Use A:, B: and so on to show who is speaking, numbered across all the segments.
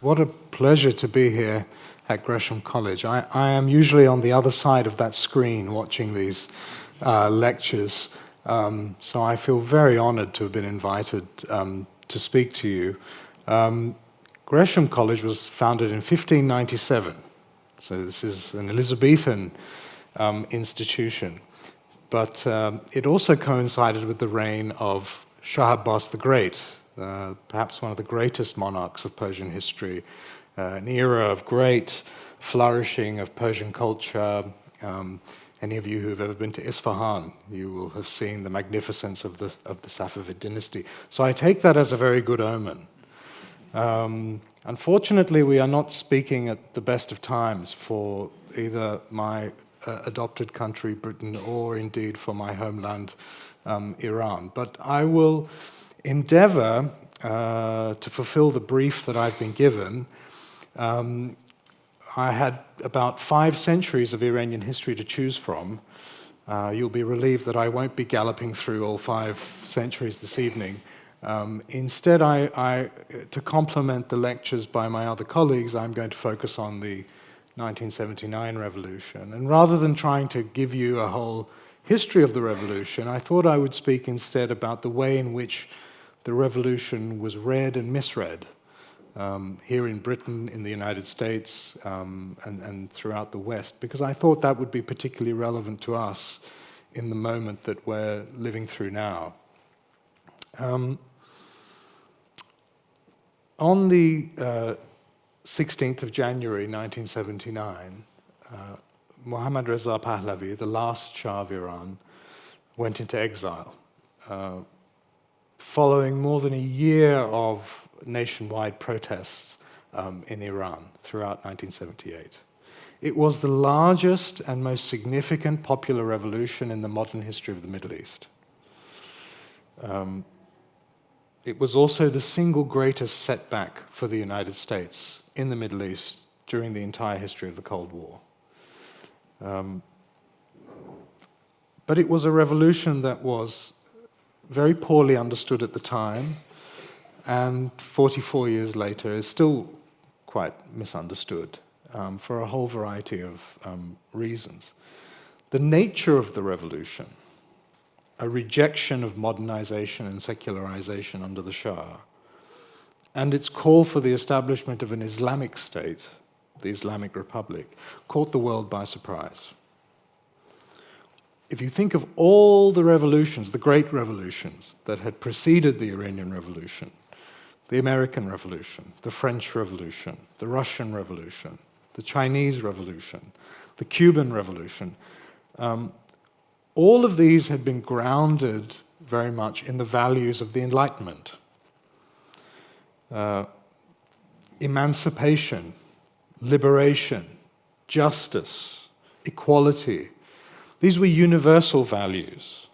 A: What a pleasure to be here at Gresham College. I am usually on the other side of that screen watching these lectures, so I feel very honored to have been invited to speak to you. Gresham College was founded in 1597, so this is an Elizabethan institution, but it also coincided with the reign of Shah the Great, perhaps one of the greatest monarchs of Persian history, an era of great flourishing of Persian culture. Any of you who have ever been to Isfahan, you will have seen the magnificence of the Safavid dynasty. So I take that as a very good omen. Unfortunately, we are not speaking at the best of times for either my adopted country, Britain, or indeed for my homeland, Iran. But I will endeavor to fulfill the brief that I've been given. I had about 5 centuries of Iranian history to choose from. You'll be relieved that I won't be galloping through all 5 centuries this evening. Instead, to complement the lectures by my other colleagues, I'm going to focus on the 1979 revolution. And rather than trying to give you a whole history of the revolution, I thought I would speak instead about the way in which the revolution was read and misread here in Britain, in the United States, and throughout the West, because I thought that would be particularly relevant to us in the moment that we're living through now. On the 16th of January 1979, Mohammad Reza Pahlavi, the last Shah of Iran, went into exile, following more than a year of nationwide protests in Iran throughout 1978. It was the largest and most significant popular revolution in the modern history of the Middle East. It was also the single greatest setback for the United States in the Middle East during the entire history of the Cold War. But it was a revolution that was very poorly understood at the time, and 44 years later is still quite misunderstood for a whole variety of reasons. The nature of the revolution, a rejection of modernization and secularization under the Shah, and its call for the establishment of an Islamic state, the Islamic Republic, caught the world by surprise. If you think of all the revolutions, the great revolutions that had preceded the Iranian Revolution, the American Revolution, the French Revolution, the Russian Revolution, the Chinese Revolution, the Cuban Revolution, all of these had been grounded very much in the values of the Enlightenment. Emancipation, liberation, justice, equality. These were universal values.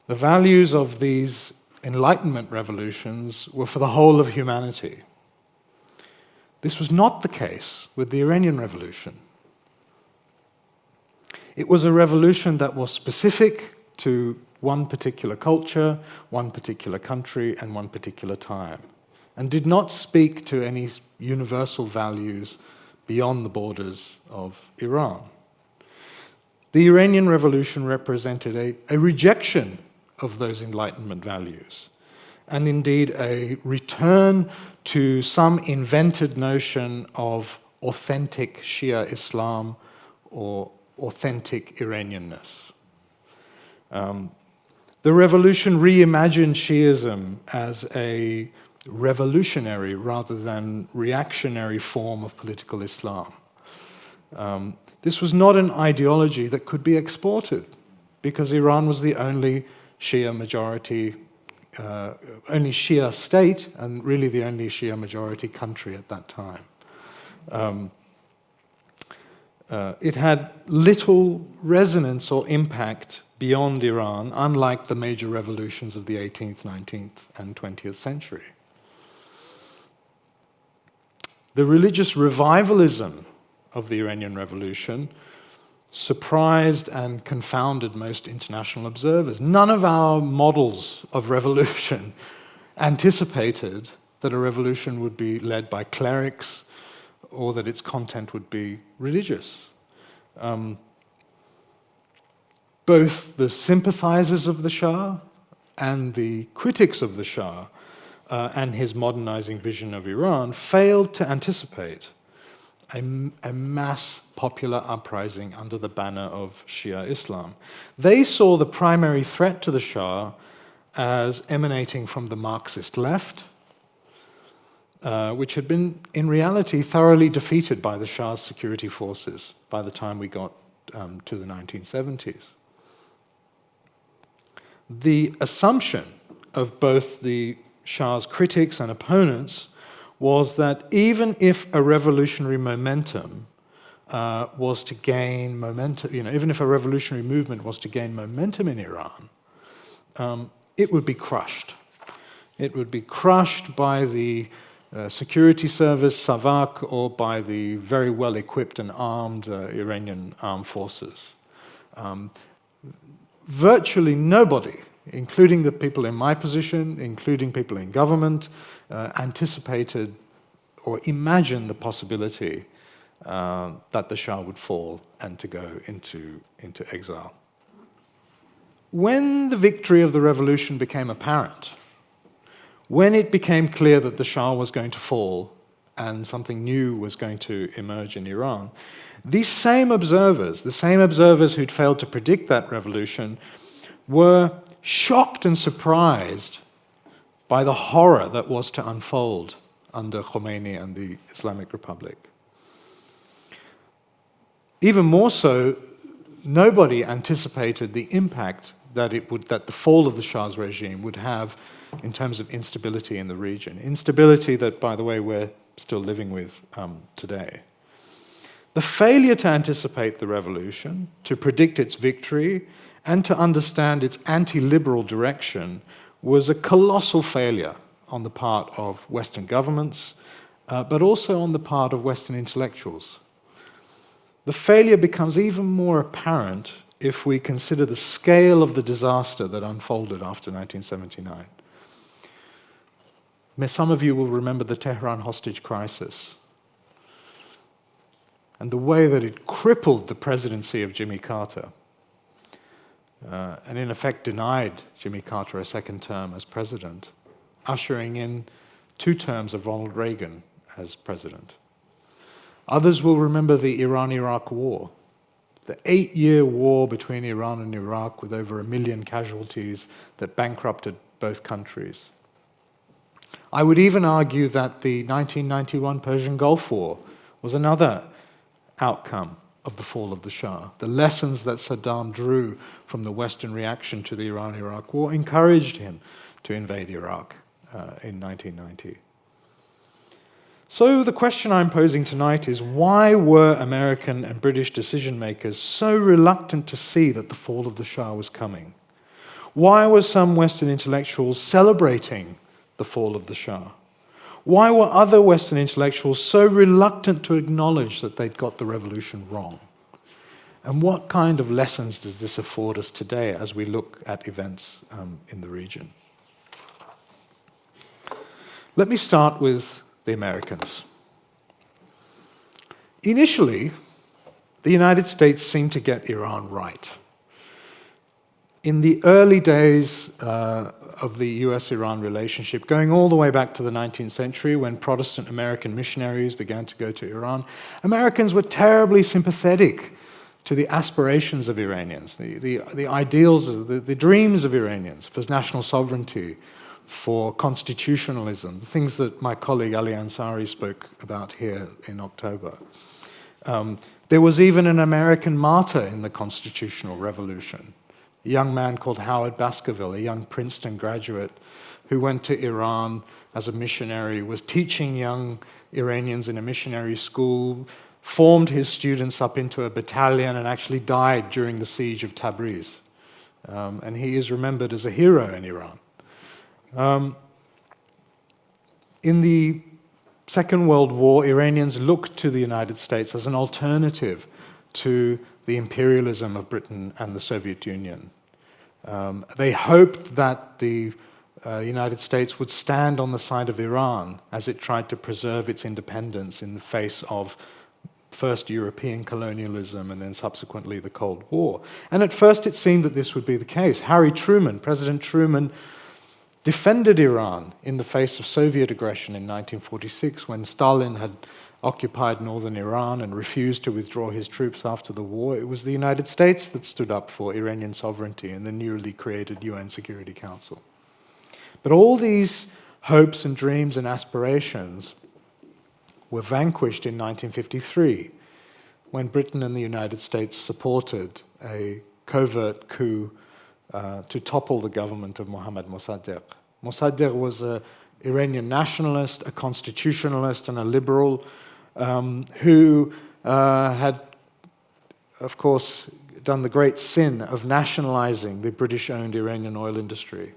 A: The values of these Enlightenment revolutions were for the whole of humanity. This was not the case with the Iranian Revolution. It was a revolution that was specific to one particular culture, one particular country, and one particular time, and did not speak to any universal values beyond the borders of Iran. The Iranian Revolution represented a rejection of those Enlightenment values, and indeed a return to some invented notion of authentic Shia Islam or authentic Iranianness. The revolution reimagined Shiism as a revolutionary rather than reactionary form of political Islam. This was not an ideology that could be exported, because Iran was the only Shia majority, only Shia state, and really the only Shia majority country at that time. It had little resonance or impact beyond Iran, unlike the major revolutions of the 18th, 19th, and 20th century. The religious revivalism of the Iranian Revolution surprised and confounded most international observers. None of our models of revolution anticipated that a revolution would be led by clerics or that its content would be religious. Both the sympathizers of the Shah and the critics of the Shah and his modernizing vision of Iran failed to anticipate a mass popular uprising under the banner of Shia Islam. They saw the primary threat to the Shah as emanating from the Marxist left, which had been, in reality, thoroughly defeated by the Shah's security forces by the time we got to the 1970s. The assumption of both the Shah's critics and opponents was that even if a revolutionary momentum was to gain momentum, even if a revolutionary movement was to gain momentum in Iran, it would be crushed. It would be crushed by the security service, Savak, or by the very well-equipped and armed Iranian armed forces. Virtually nobody, including the people in my position, including people in government, anticipated or imagined the possibility that the Shah would fall and to go into exile. When the victory of the revolution became apparent, when it became clear that the Shah was going to fall and something new was going to emerge in Iran, these same observers, the same observers who'd failed to predict that revolution, were shocked and surprised by the horror that was to unfold under Khomeini and the Islamic Republic. Even more so, nobody anticipated the impact that the fall of the Shah's regime would have in terms of instability in the region. Instability that, by the way, we're still living with today. The failure to anticipate the revolution, to predict its victory, and to understand its anti-liberal direction was a colossal failure on the part of Western governments, but also on the part of Western intellectuals. The failure becomes even more apparent if we consider the scale of the disaster that unfolded after 1979. Some of you will remember the Tehran hostage crisis and the way that it crippled the presidency of Jimmy Carter and in effect denied Jimmy Carter a second term as president, ushering in 2 terms of Ronald Reagan as president. Others will remember the Iran-Iraq War, the 8-year war between Iran and Iraq with over 1 million casualties that bankrupted both countries. I would even argue that the 1991 Persian Gulf War was another outcome of the fall of the Shah. The lessons that Saddam drew from the Western reaction to the Iran-Iraq War encouraged him to invade Iraq in 1990. So the question I'm posing tonight is, why were American and British decision makers so reluctant to see that the fall of the Shah was coming? Why were some Western intellectuals celebrating the fall of the Shah? Why were other Western intellectuals so reluctant to acknowledge that they'd got the revolution wrong? And what kind of lessons does this afford us today as we look at events in the region? Let me start with the Americans. Initially, the United States seemed to get Iran right. In the early days of the US-Iran relationship, going all the way back to the 19th century when Protestant American missionaries began to go to Iran, Americans were terribly sympathetic to the aspirations of Iranians, the ideals, the dreams of Iranians for national sovereignty, for constitutionalism, the things that my colleague Ali Ansari spoke about here in October. There was even an American martyr in the constitutional revolution, a young man called Howard Baskerville, a young Princeton graduate who went to Iran as a missionary, was teaching young Iranians in a missionary school, formed his students up into a battalion, and actually died during the siege of Tabriz. And he is remembered as a hero in Iran. In the Second World War, Iranians looked to the United States as an alternative to the imperialism of Britain and the Soviet Union. They hoped that the the United States would stand on the side of Iran as it tried to preserve its independence in the face of first European colonialism and then subsequently the Cold War. And at first it seemed that this would be the case. President Truman, defended Iran in the face of Soviet aggression in 1946 when Stalin had occupied northern Iran and refused to withdraw his troops after the war. It was the United States that stood up for Iranian sovereignty in the newly created UN Security Council. But all these hopes and dreams and aspirations were vanquished in 1953 when Britain and the United States supported a covert coup to topple the government of Mohammad Mossadegh. Mossadegh was an Iranian nationalist, a constitutionalist, and a liberal who had, of course, done the great sin of nationalizing the British-owned Iranian oil industry.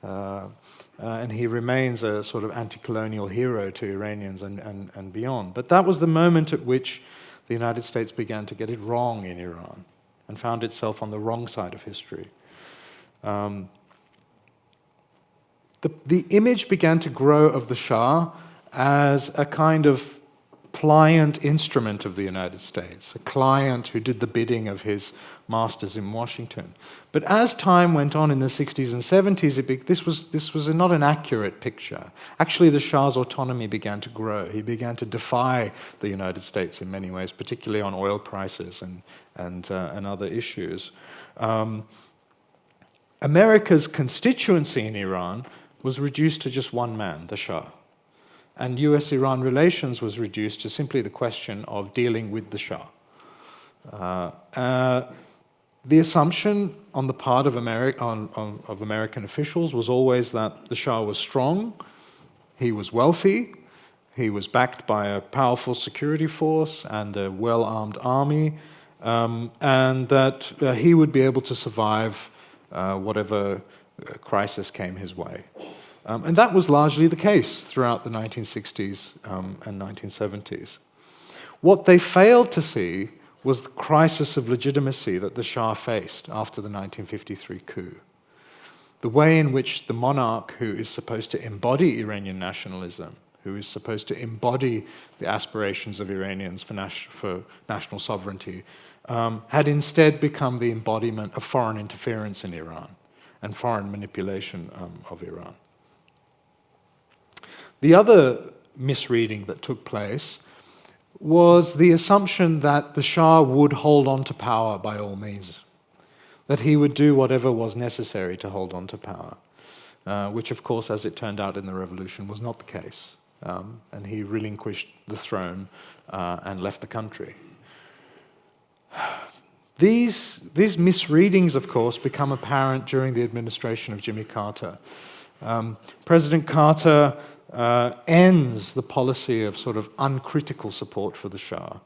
A: And he remains a sort of anti-colonial hero to Iranians and beyond. But that was the moment at which the United States began to get it wrong in Iran and found itself on the wrong side of history. The image began to grow of the Shah as a kind of pliant instrument of the United States, a client who did the bidding of his masters in Washington. But as time went on in the 60s and 70s, this was not an accurate picture. Actually, the Shah's autonomy began to grow. He began to defy the United States in many ways, particularly on oil prices and other issues. America's constituency in Iran was reduced to just one man, the Shah. And US-Iran relations was reduced to simply the question of dealing with the Shah. The assumption on the part of American officials was always that the Shah was strong, he was wealthy, he was backed by a powerful security force and a well-armed army, and that he would be able to survive whatever crisis came his way. And that was largely the case throughout the 1960s and 1970s. What they failed to see was the crisis of legitimacy that the Shah faced after the 1953 coup. The way in which the monarch, who is supposed to embody Iranian nationalism, who is supposed to embody the aspirations of Iranians for national sovereignty, had instead become the embodiment of foreign interference in Iran and foreign manipulation of Iran. The other misreading that took place was the assumption that the Shah would hold on to power by all means, that he would do whatever was necessary to hold on to power, which of course, as it turned out in the revolution, was not the case. And he relinquished the throne and left the country. These misreadings, of course, become apparent during the administration of Jimmy Carter. President Carter ends the policy of sort of uncritical support for the Shah.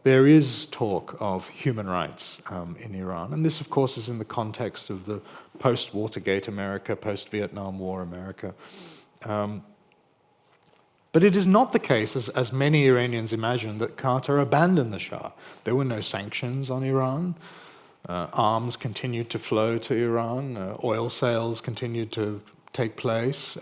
A: There is talk of human rights in Iran, and this, of course, is in the context of the post-Watergate America, post-Vietnam War America. But it is not the case, as many Iranians imagine, that Carter abandoned the Shah. There were no sanctions on Iran. Arms continued to flow to Iran. Oil sales continued to take place.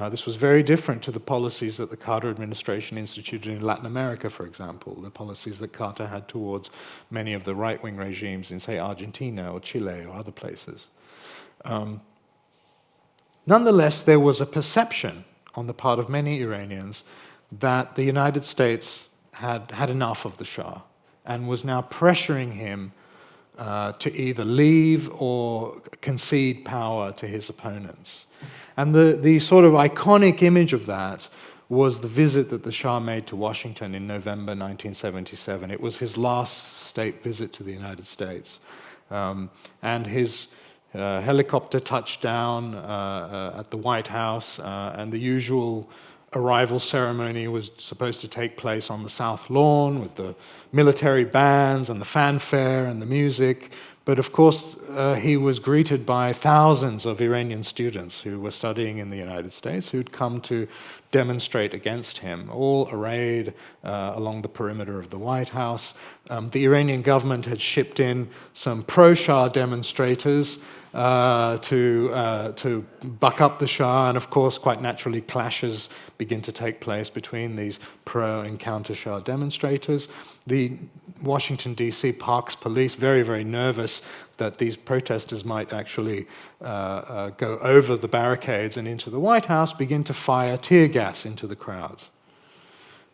A: This was very different to the policies that the Carter administration instituted in Latin America, for example, the policies that Carter had towards many of the right-wing regimes in, say, Argentina or Chile or other places. Nonetheless, there was a perception on the part of many Iranians that the United States had had enough of the Shah and was now pressuring him to either leave or concede power to his opponents. And the sort of iconic image of that was the visit that the Shah made to Washington in November 1977. It was his last state visit to the United States. And his helicopter touched down at the White House, and the usual arrival ceremony was supposed to take place on the South Lawn with the military bands and the fanfare and the music. But of course, he was greeted by thousands of Iranian students who were studying in the United States who'd come to demonstrate against him, all arrayed along the perimeter of the White House. The Iranian government had shipped in some pro-Shah demonstrators to buck up the Shah, and of course, quite naturally, clashes begin to take place between these pro- and counter-Shah demonstrators. The Washington, D.C. Parks Police, very, very nervous that these protesters might actually go over the barricades and into the White House, begin to fire tear gas into the crowds.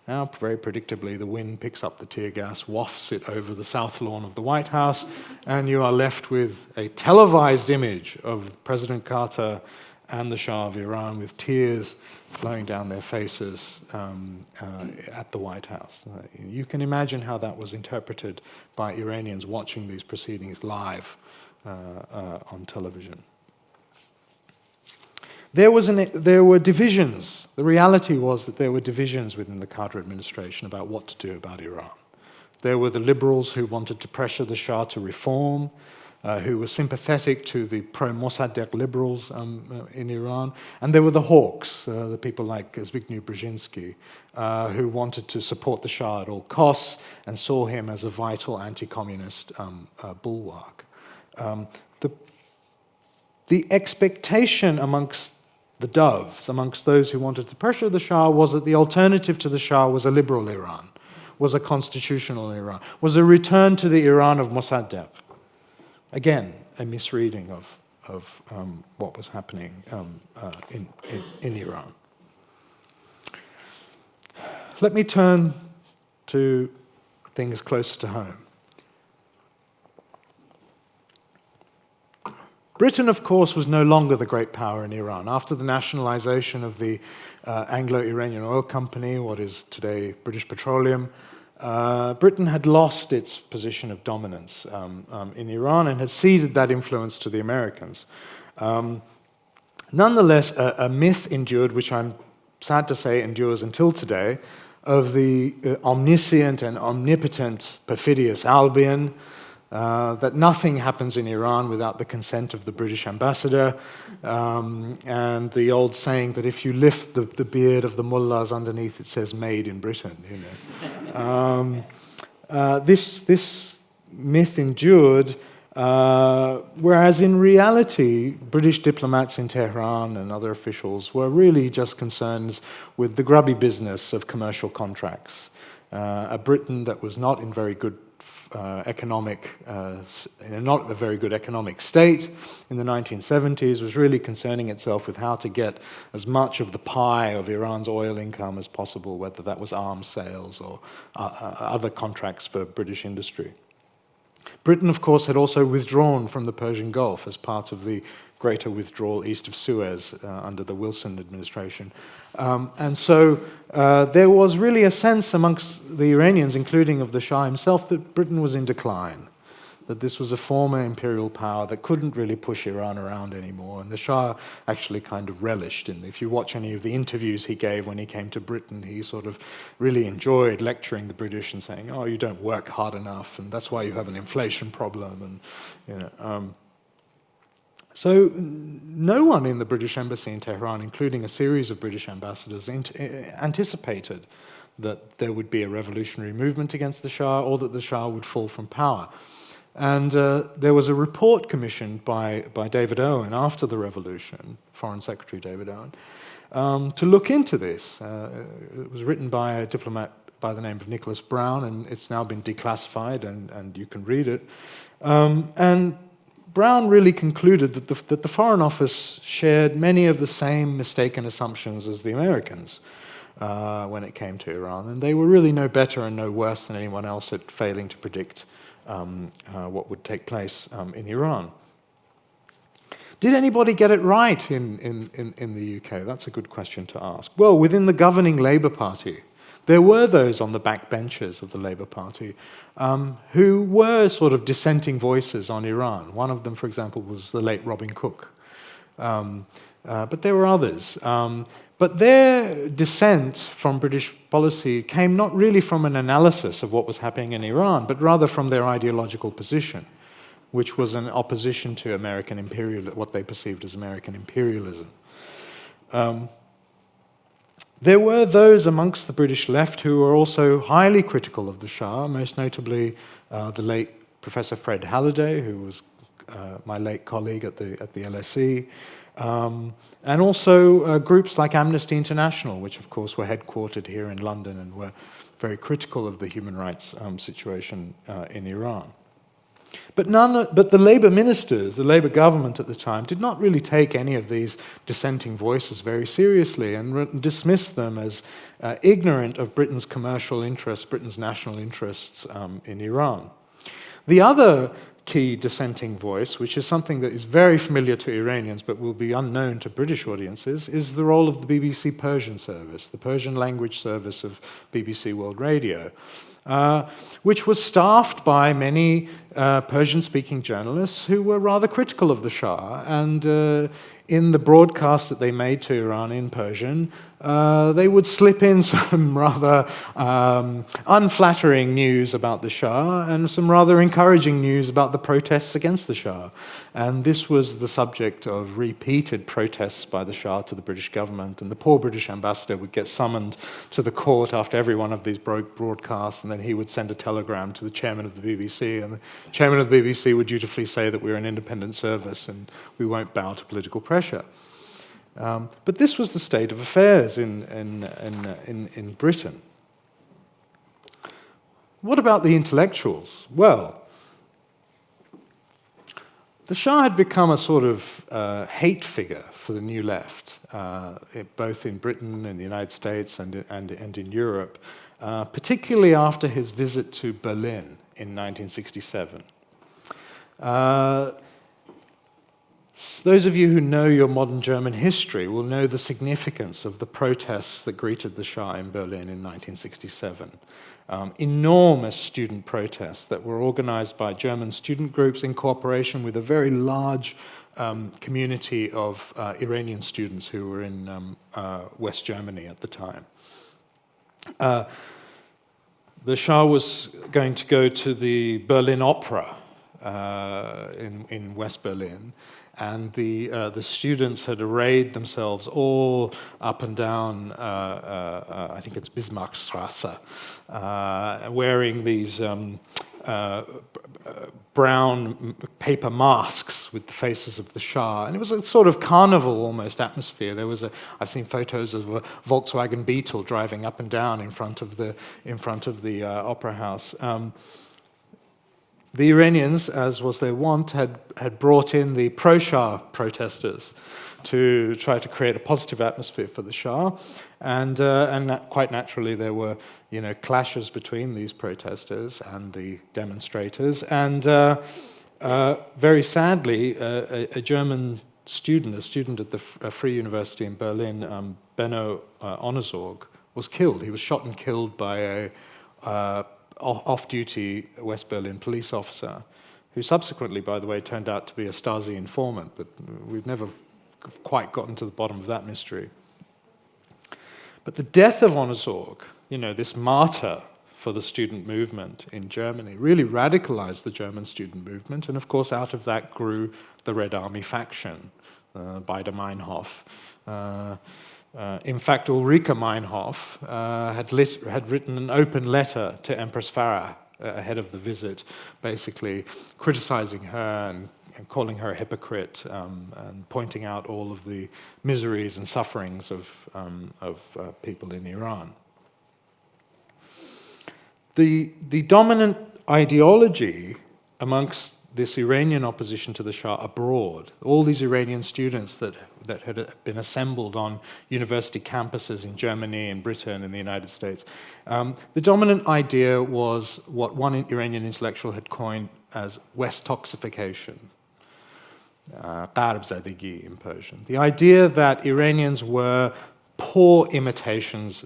A: Now, very predictably, the wind picks up the tear gas, wafts it over the south lawn of the White House, and you are left with a televised image of President Carter and the Shah of Iran with tears flowing down their faces at the White House. You can imagine how that was interpreted by Iranians watching these proceedings live on television. There were divisions. The reality was that there were divisions within the Carter administration about what to do about Iran. There were the liberals who wanted to pressure the Shah to reform, who were sympathetic to the pro-Mossadegh liberals in Iran, and there were the hawks, the people like Zbigniew Brzezinski, who wanted to support the Shah at all costs and saw him as a vital anti-communist bulwark. The expectation amongst the doves, amongst those who wanted to pressure the Shah, was that the alternative to the Shah was a liberal Iran, was a constitutional Iran, was a return to the Iran of Mossadegh. Again, a misreading of what was happening in Iran. Let me turn to things closer to home. Britain, of course, was no longer the great power in Iran. After the nationalization of the Anglo-Iranian Oil Company, what is today British Petroleum, Britain had lost its position of dominance in Iran and had ceded that influence to the Americans. Nonetheless, a myth endured, which I'm sad to say endures until today, of the omniscient and omnipotent perfidious Albion, that nothing happens in Iran without the consent of the British ambassador, and the old saying that if you lift the beard of the mullahs, underneath it says "Made in Britain." You know, this myth endured, whereas in reality, British diplomats in Tehran and other officials were really just concerned with the grubby business of commercial contracts. A Britain that was not in very good not a very good economic state in the 1970s, was really concerning itself with how to get as much of the pie of Iran's oil income as possible, whether that was arms sales or other contracts for British industry. Britain, of course, had also withdrawn from the Persian Gulf as part of the greater withdrawal east of Suez under the Wilson administration. And so there was really a sense amongst the Iranians, including of the Shah himself, that Britain was in decline, that this was a former imperial power that couldn't really push Iran around anymore. And the Shah actually kind of relished in. If you watch any of the interviews he gave when he came to Britain, he sort of really enjoyed lecturing the British and saying, "Oh, you don't work hard enough, and that's why you have an inflation problem." And you know. So no one in the British embassy in Tehran, including a series of British ambassadors, anticipated that there would be a revolutionary movement against the Shah or that the Shah would fall from power. And there was a report commissioned by David Owen after the revolution, Foreign Secretary David Owen, to look into this. It was written by a diplomat by the name of Nicholas Brown, and it's now been declassified, and you can read it. And Brown really concluded that the Foreign Office shared many of the same mistaken assumptions as the Americans when it came to Iran, and they were really no better and no worse than anyone else at failing to predict what would take place in Iran. Did anybody get it right in the UK? That's a good question to ask. Well, within the governing Labour Party, there were those on the backbenches of the Labour Party who were sort of dissenting voices on Iran. One of them, for example, was the late Robin Cook. But there were others. But their dissent from British policy came not really from an analysis of what was happening in Iran, but rather from their ideological position, which was an opposition to American imperialism, what they perceived as American imperialism. There were those amongst the British left who were also highly critical of the Shah, most notably the late Professor Fred Halliday, who was my late colleague at the LSE, and also groups like Amnesty International, which of course were headquartered here in London and were very critical of the human rights situation in Iran. But the Labour ministers, the Labour government at the time, did not really take any of these dissenting voices very seriously and dismissed them as ignorant of Britain's commercial interests, Britain's national interests in Iran. The other key dissenting voice, which is something that is very familiar to Iranians but will be unknown to British audiences, is the role of the BBC Persian service, the Persian language service of BBC World Radio, which was staffed by many Persian-speaking journalists who were rather critical of the Shah. And in the broadcasts that they made to Iran in Persian, they would slip in some rather unflattering news about the Shah and some rather encouraging news about the protests against the Shah. And this was the subject of repeated protests by the Shah to the British government, and the poor British ambassador would get summoned to the court after every one of these broadcasts, and then he would send a telegram to the chairman of the BBC, and the chairman of the BBC would dutifully say that we're an independent service and we won't bow to political pressure. But this was the state of affairs in Britain. What about the intellectuals? Well, the Shah had become a sort of hate figure for the New Left, both in Britain, in the United States, and in Europe, particularly after his visit to Berlin in 1967. Those of you who know your modern German history will know the significance of the protests that greeted the Shah in Berlin in 1967. Enormous student protests that were organized by German student groups in cooperation with a very large community of Iranian students who were in West Germany at the time. The Shah was going to go to the Berlin Opera in West Berlin, and the students had arrayed themselves all up and down, I think it's Bismarckstrasse, wearing these brown paper masks with the faces of the Shah. And it was a sort of carnival almost atmosphere. I've seen photos of a Volkswagen Beetle driving up and down in front of the opera house. The Iranians, as was their wont, had brought in the pro-Shah protesters to try to create a positive atmosphere for the Shah, and quite naturally there were, clashes between these protesters and the demonstrators, and very sadly, a German student, at the Free University in Berlin, Benno Ohnesorg, was killed. He was shot and killed by a off-duty West Berlin police officer, who subsequently, by the way, turned out to be a Stasi informant, but we've never quite gotten to the bottom of that mystery. But the death of Ohnesorg, this martyr for the student movement in Germany, really radicalized the German student movement, and of course out of that grew the Red Army faction, Baader Meinhof. In fact, Ulrike Meinhof had written an open letter to Empress Farah ahead of the visit, basically criticizing her and calling her a hypocrite, and pointing out all of the miseries and sufferings of people in Iran. The dominant ideology amongst this Iranian opposition to the Shah abroad, all these Iranian students that had been assembled on university campuses in Germany and Britain and the United States, the dominant idea was what one Iranian intellectual had coined as West toxification, Gharb zadegi in Persian. The idea that Iranians were poor imitations,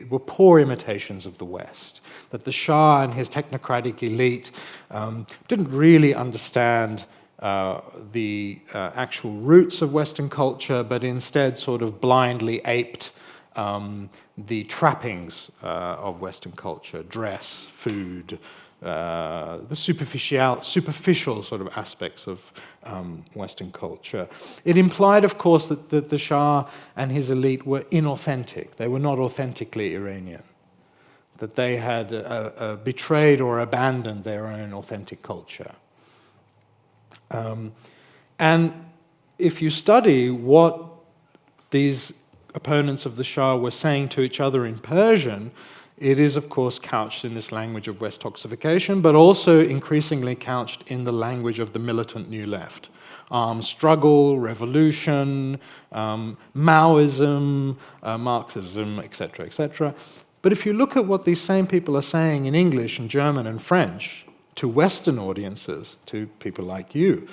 A: were poor imitations of the West, that the Shah and his technocratic elite didn't really understand the actual roots of Western culture, but instead sort of blindly aped the trappings of Western culture, dress, food, the superficial sort of aspects of Western culture. It implied, of course, that the Shah and his elite were inauthentic. They were not authentically Iranian, that they had betrayed or abandoned their own authentic culture. And if you study what these opponents of the Shah were saying to each other in Persian, it is, of course, couched in this language of West toxification, but also increasingly couched in the language of the militant New Left. Armed struggle, revolution, Maoism, Marxism, etc., etc. But if you look at what these same people are saying in English and German and French to Western audiences, to people like you,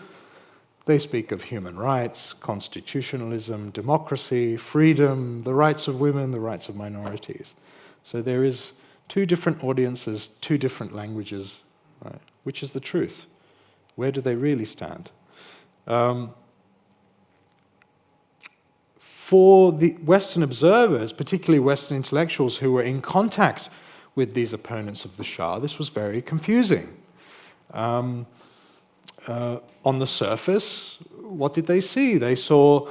A: they speak of human rights, constitutionalism, democracy, freedom, the rights of women, the rights of minorities. So there is two different audiences, two different languages, right? Which is the truth? Where do they really stand? For the Western observers, particularly Western intellectuals who were in contact with these opponents of the Shah, this was very confusing. On the surface, what did they see? They saw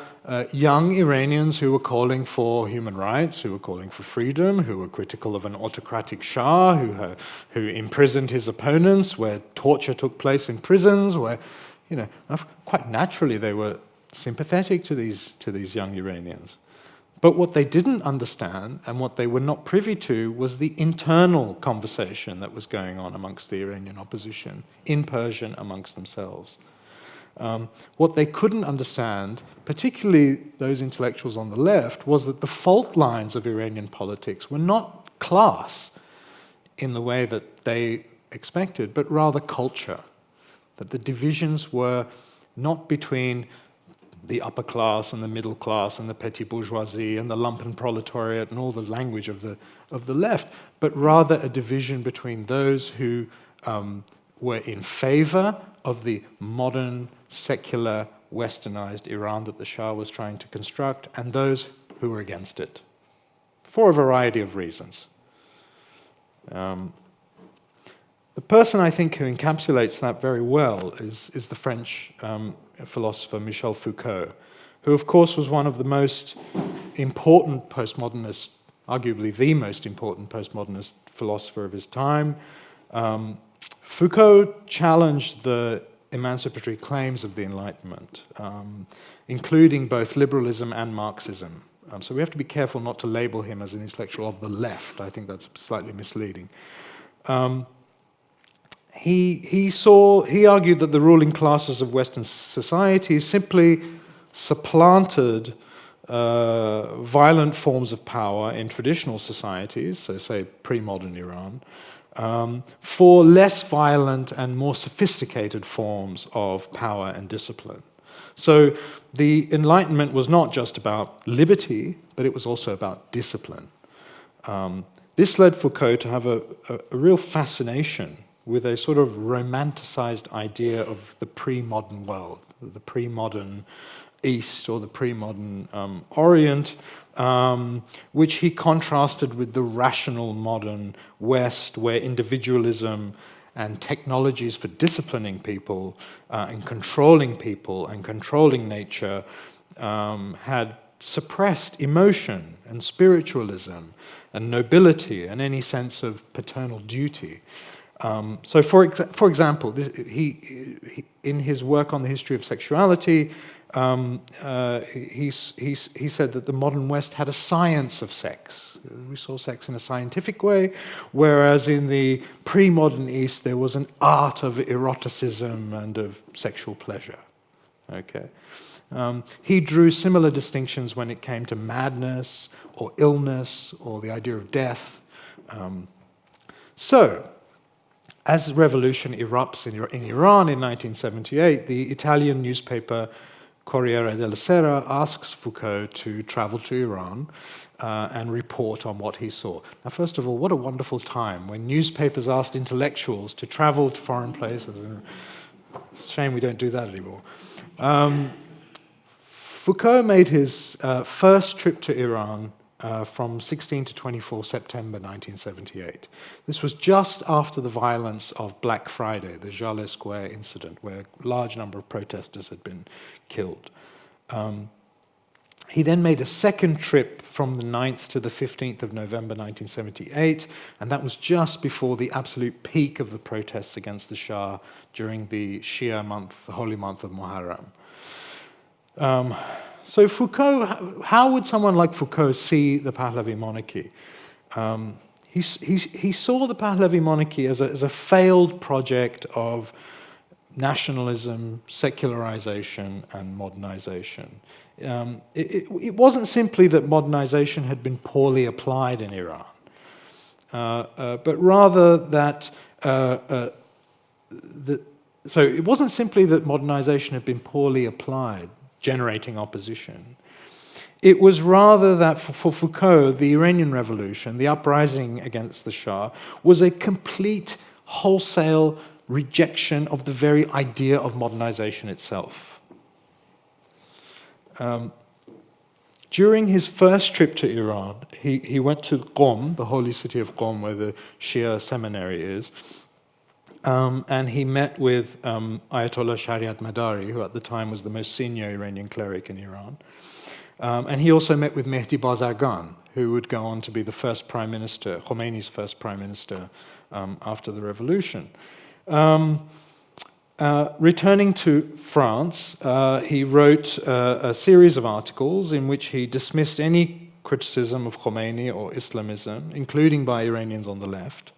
A: young Iranians who were calling for human rights, who were calling for freedom, who were critical of an autocratic Shah, who imprisoned his opponents, where torture took place in prisons, where, quite naturally they were sympathetic to these young Iranians. But what they didn't understand and what they were not privy to was the internal conversation that was going on amongst the Iranian opposition, in Persian amongst themselves. What they couldn't understand, particularly those intellectuals on the left, was that the fault lines of Iranian politics were not class in the way that they expected, but rather culture. That the divisions were not between the upper class and the middle class and the petty bourgeoisie and the lumpen proletariat and all the language of the left, but rather a division between those who were in favor of the modern, secular, westernized Iran that the Shah was trying to construct, and those who were against it, for a variety of reasons. The person I think who encapsulates that very well is the French philosopher Michel Foucault, who of course was one of the most important postmodernist, arguably the most important postmodernist philosopher of his time. Foucault challenged the emancipatory claims of the Enlightenment, including both liberalism and Marxism. So we have to be careful not to label him as an intellectual of the left. I think that's slightly misleading. He argued that the ruling classes of Western society simply supplanted violent forms of power in traditional societies, so say pre-modern Iran, for less violent and more sophisticated forms of power and discipline. So the Enlightenment was not just about liberty, but it was also about discipline. This led Foucault to have a real fascination with a sort of romanticized idea of the pre-modern world, the pre-modern East or the pre-modern Orient, which he contrasted with the rational modern West, where individualism and technologies for disciplining people and controlling nature had suppressed emotion and spiritualism and nobility and any sense of paternal duty. So, for example, he in his work on the history of sexuality, he said that the modern West had a science of sex. We saw sex in a scientific way, whereas in the pre-modern East there was an art of eroticism and of sexual pleasure. Okay, he drew similar distinctions when it came to madness or illness or the idea of death. As the revolution erupts in Iran in 1978, the Italian newspaper Corriere della Sera asks Foucault to travel to Iran and report on what he saw. Now, first of all, what a wonderful time when newspapers asked intellectuals to travel to foreign places. It's a shame we don't do that anymore. Foucault made his first trip to Iran from 16 to 24 September 1978. This was just after the violence of Black Friday, the Jaleh Square incident, where a large number of protesters had been killed. He then made a second trip from the 9th to the 15th of November 1978, and that was just before the absolute peak of the protests against the Shah during the Shia month, the holy month of Muharram. So Foucault, how would someone like Foucault see the Pahlavi monarchy? He saw the Pahlavi monarchy as a failed project of nationalism, secularization, and modernization. It wasn't simply that modernization had been poorly applied in Iran, but rather that so it wasn't simply that modernization had been poorly applied, generating opposition. It was rather that for Foucault, the Iranian Revolution, the uprising against the Shah, was a complete, wholesale rejection of the very idea of modernization itself. During his first trip to Iran, he went to Qom, the holy city of Qom, where the Shia seminary is, and he met with Ayatollah Shariat Madari, who at the time was the most senior Iranian cleric in Iran. And he also met with Mehdi Bazargan, who would go on to be the first prime minister, Khomeini's first prime minister after the revolution. Returning to France, he wrote a series of articles in which he dismissed any criticism of Khomeini or Islamism, including by Iranians on the left.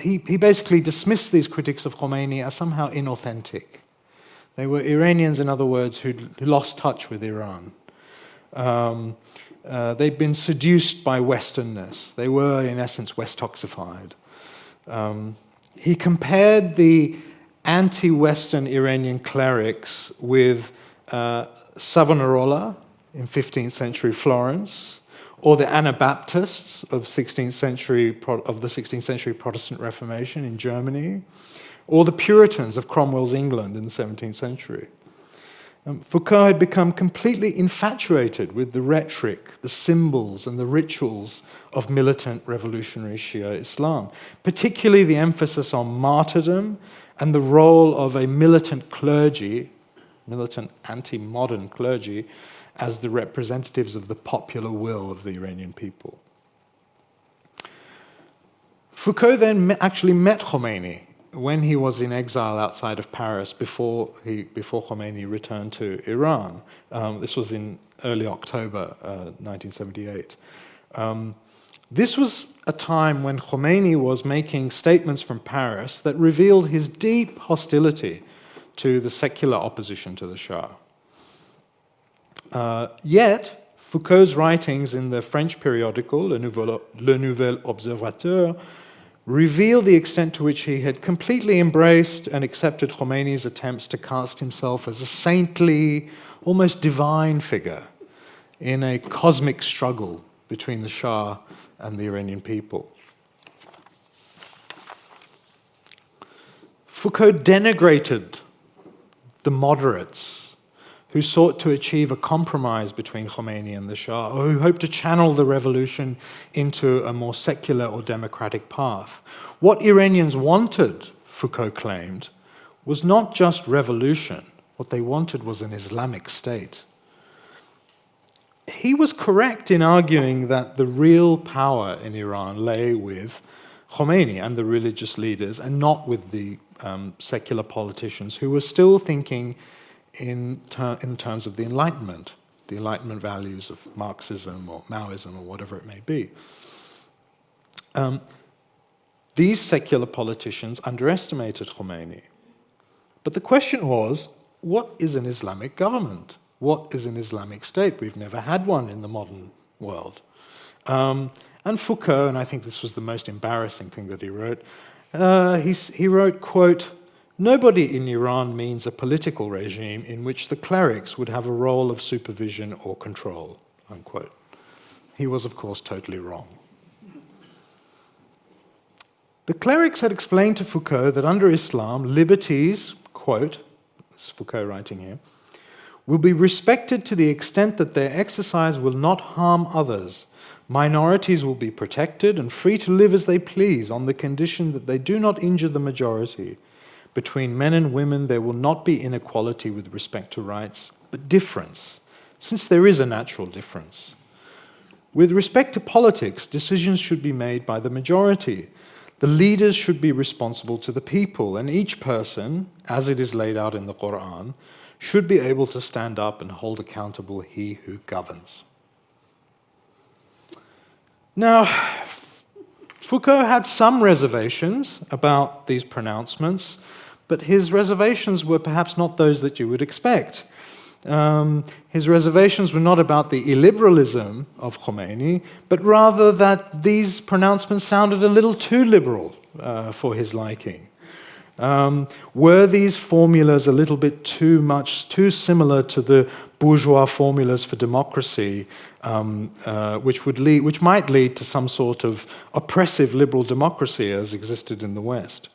A: He basically dismissed these critics of Khomeini as somehow inauthentic. They were Iranians, in other words, who lost touch with Iran. They'd been seduced by Westernness. They were, in essence, Westoxified. He compared the anti-Western Iranian clerics with Savonarola in 15th century Florence, or the Anabaptists of the 16th century Protestant Reformation in Germany, or the Puritans of Cromwell's England in the 17th century. Foucault had become completely infatuated with the rhetoric, the symbols, and the rituals of militant revolutionary Shia Islam, particularly the emphasis on martyrdom and the role of a militant clergy, militant anti-modern clergy, as the representatives of the popular will of the Iranian people. Foucault then actually met Khomeini when he was in exile outside of Paris before Khomeini returned to Iran. This was in early October 1978. This was a time when Khomeini was making statements from Paris that revealed his deep hostility to the secular opposition to the Shah. Yet, Foucault's writings in the French periodical Le Nouvel Observateur reveal the extent to which he had completely embraced and accepted Khomeini's attempts to cast himself as a saintly, almost divine figure in a cosmic struggle between the Shah and the Iranian people. Foucault denigrated the moderates who sought to achieve a compromise between Khomeini and the Shah, or who hoped to channel the revolution into a more secular or democratic path. What Iranians wanted, Foucault claimed, was not just revolution. What they wanted was an Islamic state. He was correct in arguing that the real power in Iran lay with Khomeini and the religious leaders, and not with the secular politicians who were still thinking in terms of the Enlightenment values of Marxism or Maoism or whatever it may be. These secular politicians underestimated Khomeini. But the question was, what is an Islamic government? What is an Islamic state? We've never had one in the modern world. And Foucault, and I think this was the most embarrassing thing that he wrote, he wrote, quote, "Nobody in Iran means a political regime in which the clerics would have a role of supervision or control," unquote. He was, of course, totally wrong. The clerics had explained to Foucault that under Islam, liberties, quote, this is Foucault writing here, "will be respected to the extent that their exercise will not harm others. Minorities will be protected and free to live as they please on the condition that they do not injure the majority. Between men and women, there will not be inequality with respect to rights, but difference. since there is a natural difference. With respect to politics, decisions should be made by the majority. The leaders should be responsible to the people, and each person, as it is laid out in the Quran, should be able to stand up and hold accountable he who governs. Now, Foucault had some reservations about these pronouncements, but his reservations were perhaps not those that you would expect. His reservations were not about the illiberalism of Khomeini, but rather that these pronouncements sounded a little too liberal for his liking. Were these formulas a little bit too similar to the bourgeois formulas for democracy, which might lead to some sort of oppressive liberal democracy as existed in the West?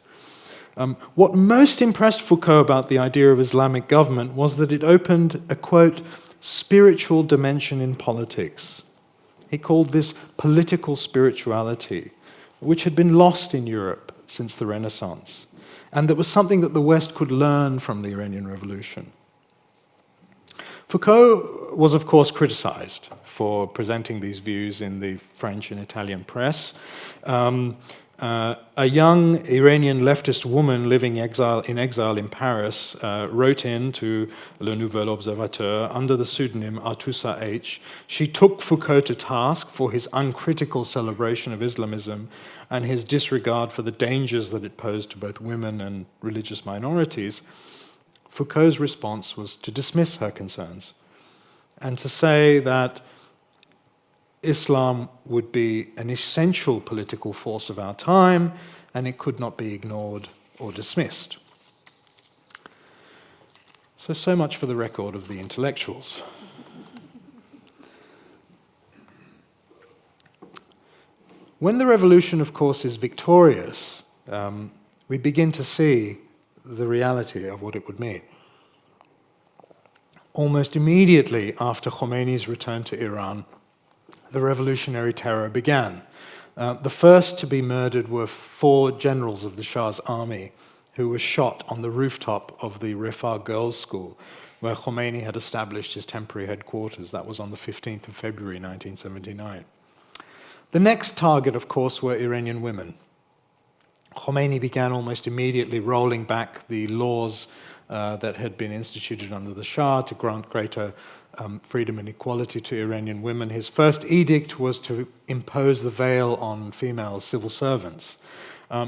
A: What most impressed Foucault about the idea of Islamic government was that it opened a, quote, spiritual dimension in politics. He called this political spirituality, which had been lost in Europe since the Renaissance, and that was something that the West could learn from the Iranian Revolution. Foucault was, of course, criticized for presenting these views in the French and Italian press. A young Iranian leftist woman living in exile in Paris wrote in to Le Nouvel Observateur under the pseudonym Artusa H. She took Foucault to task for his uncritical celebration of Islamism and his disregard for the dangers that it posed to both women and religious minorities. Foucault's response was to dismiss her concerns and to say that Islam would be an essential political force of our time, and it could not be ignored or dismissed. So much for the record of the intellectuals. When the revolution, of course, is victorious, we begin to see the reality of what it would mean. Almost immediately after Khomeini's return to Iran, the revolutionary terror began. The first to be murdered were 4 generals of the Shah's army who were shot on the rooftop of the Rifah Girls' School, where Khomeini had established his temporary headquarters. That was on the 15th of February, 1979. The next target, of course, were Iranian women. Khomeini began almost immediately rolling back the laws that had been instituted under the Shah to grant greater freedom and equality to Iranian women. His first edict was to impose the veil on female civil servants.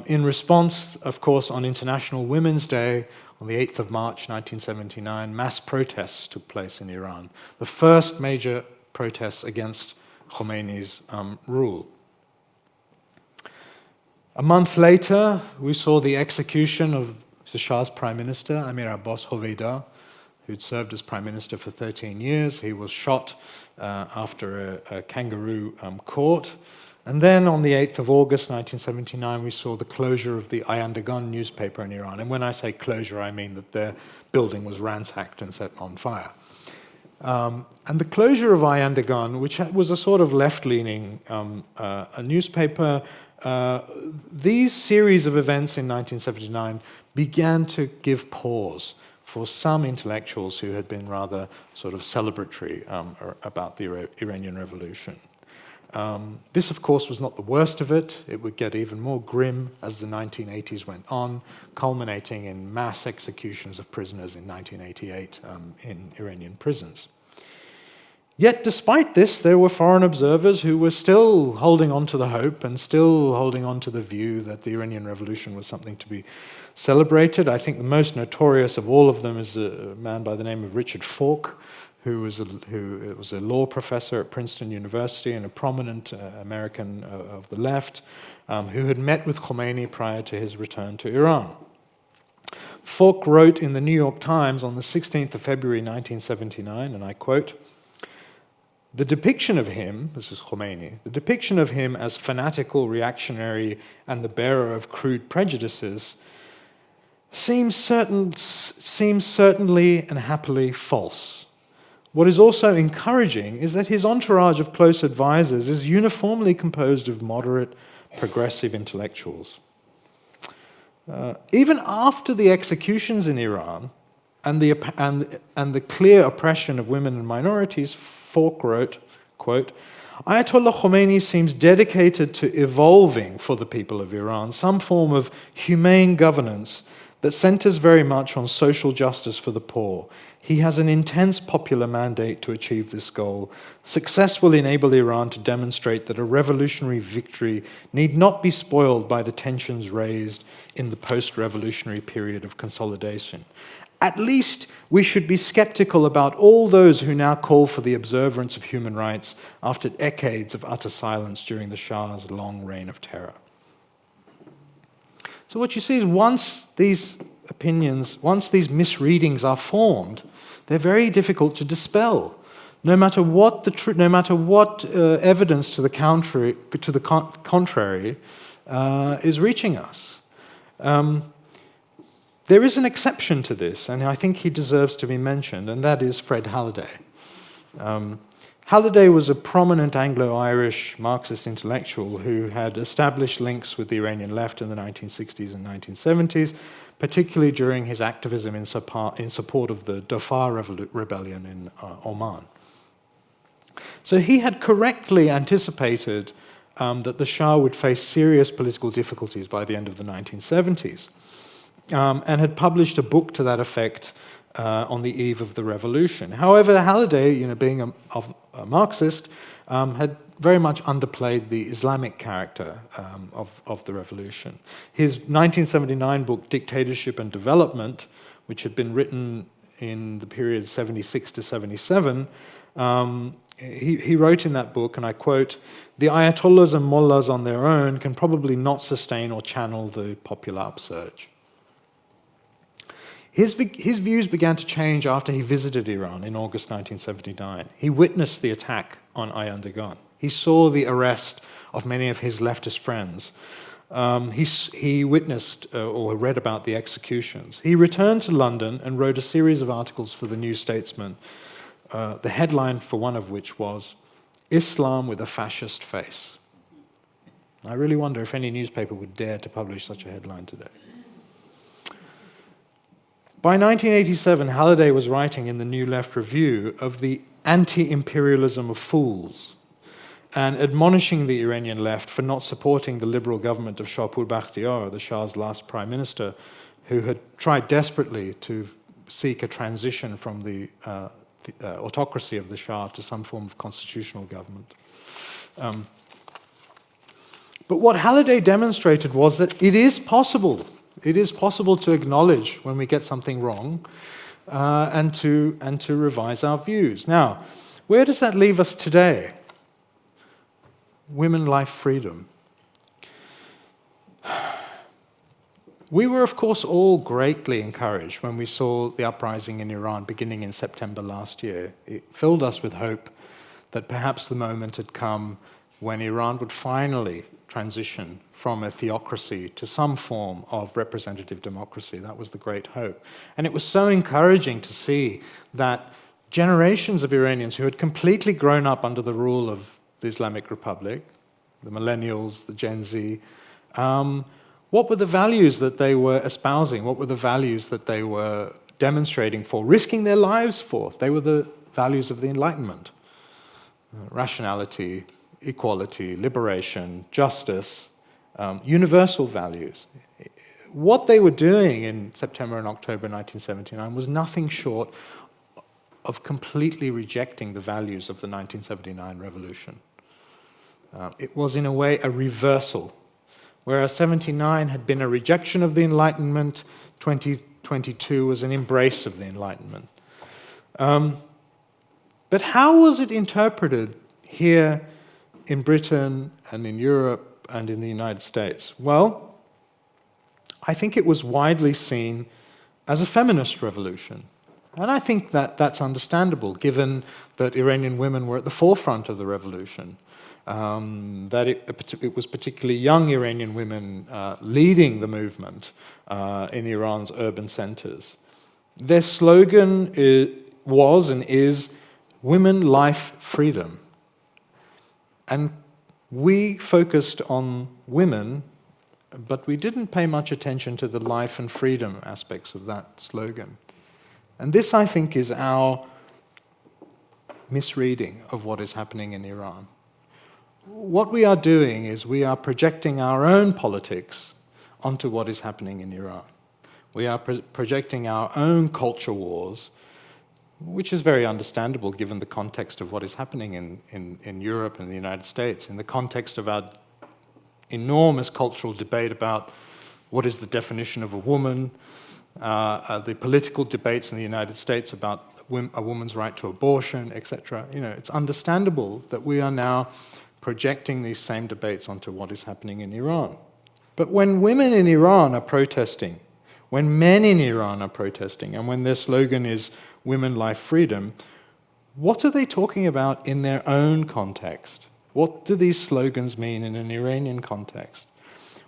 A: In response, of course, on International Women's Day, on the 8th of March 1979, mass protests took place in Iran, the first major protests against Khomeini's rule. A month later, we saw the execution of the Shah's Prime Minister, Amir Abbas Hoveyda, who'd served as Prime Minister for 13 years. He was shot after a kangaroo court. And then on the 8th of August 1979, we saw the closure of the Ayandagan newspaper in Iran. And when I say closure, I mean that their building was ransacked and set on fire. And the closure of Ayandagan, which was a sort of left-leaning a newspaper, these series of events in 1979 began to give pause for some intellectuals who had been rather sort of celebratory about the Iranian Revolution. This, of course, was not the worst of it. It would get even more grim as the 1980s went on, culminating in mass executions of prisoners in 1988 in Iranian prisons. Yet, despite this, there were foreign observers who were still holding on to the hope and still holding on to the view that the Iranian Revolution was something to be celebrated. I think the most notorious of all of them is a man by the name of Richard Falk, who was a law professor at Princeton University and a prominent American of the left, who had met with Khomeini prior to his return to Iran. Falk wrote in the New York Times on the 16th of February 1979, and I quote, "The depiction of him," this is Khomeini, "the depiction of him as fanatical, reactionary, and the bearer of crude prejudices seems certainly and happily false. What is also encouraging is that his entourage of close advisors is uniformly composed of moderate, progressive intellectuals." Even after the executions in Iran, and the clear oppression of women and minorities, Falk wrote, quote, Ayatollah Khomeini seems dedicated to evolving for the people of Iran some form of humane governance that centers very much on social justice for the poor. He has an intense popular mandate to achieve this goal. Success will enable Iran to demonstrate that a revolutionary victory need not be spoiled by the tensions raised in the post-revolutionary period of consolidation. At least we should be skeptical about all those who now call for the observance of human rights after decades of utter silence during the Shah's long reign of terror. So what you see is once these opinions, once these misreadings are formed, they're very difficult to dispel. No matter what evidence to the contrary is reaching us. There is an exception to this, and I think he deserves to be mentioned, and that is Fred Halliday. Halliday was a prominent Anglo-Irish Marxist intellectual who had established links with the Iranian left in the 1960s and 1970s, particularly during his activism in support of the Dhofar rebellion in Oman. So he had correctly anticipated that the Shah would face serious political difficulties by the end of the 1970s, and had published a book to that effect on the eve of the revolution. However, Halliday, being a Marxist, had very much underplayed the Islamic character of the revolution. His 1979 book, Dictatorship and Development, which had been written in the period 76 to 77, he wrote in that book, and I quote, "The Ayatollahs and mullahs on their own can probably not sustain or channel the popular upsurge." His views began to change after he visited Iran in August 1979. He witnessed the attack on Ayatollah. He saw the arrest of many of his leftist friends. He witnessed or read about the executions. He returned to London and wrote a series of articles for the New Statesman, the headline for one of which was, "Islam with a Fascist Face." I really wonder if any newspaper would dare to publish such a headline today. By 1987, Halliday was writing in the New Left Review of the anti-imperialism of fools and admonishing the Iranian left for not supporting the liberal government of Shahpur Bakhtiar, the Shah's last prime minister, who had tried desperately to seek a transition from the autocracy of the Shah to some form of constitutional government. But what Halliday demonstrated was that it is possible. It is possible to acknowledge when we get something wrong and to revise our views. Now, where does that leave us today? Women, life, freedom. We were, of course, all greatly encouraged when we saw the uprising in Iran beginning in September last year. It filled us with hope that perhaps the moment had come when Iran would finally transition from a theocracy to some form of representative democracy. That was the great hope. And it was so encouraging to see that generations of Iranians who had completely grown up under the rule of the Islamic Republic, the millennials, the Gen Z, what were the values that they were espousing? What were the values that they were demonstrating for, risking their lives for? They were the values of the Enlightenment. Rationality, equality, liberation, justice, universal values. What they were doing in September and October 1979 was nothing short of completely rejecting the values of the 1979 revolution. It was, in a way, a reversal. Whereas 79 had been a rejection of the Enlightenment, 2022 was an embrace of the Enlightenment. But how was it interpreted here in Britain and in Europe and in the United States? Well, I think it was widely seen as a feminist revolution. And I think that that's understandable, given that Iranian women were at the forefront of the revolution, that it was particularly young Iranian women leading the movement in Iran's urban centers. Their slogan was and is, "Women, Life, Freedom." And we focused on women, but we didn't pay much attention to the life and freedom aspects of that slogan. And this, I think, is our misreading of what is happening in Iran. What we are doing is we are projecting our own politics onto what is happening in Iran. We are projecting our own culture wars, which is very understandable given the context of what is happening in Europe and the United States, in the context of our enormous cultural debate about what is the definition of a woman, the political debates in the United States about a woman's right to abortion, etc. It's understandable that we are now projecting these same debates onto what is happening in Iran. But when women in Iran are protesting, when men in Iran are protesting, and when their slogan is "Women, Life, Freedom," what are they talking about in their own context? What do these slogans mean in an Iranian context?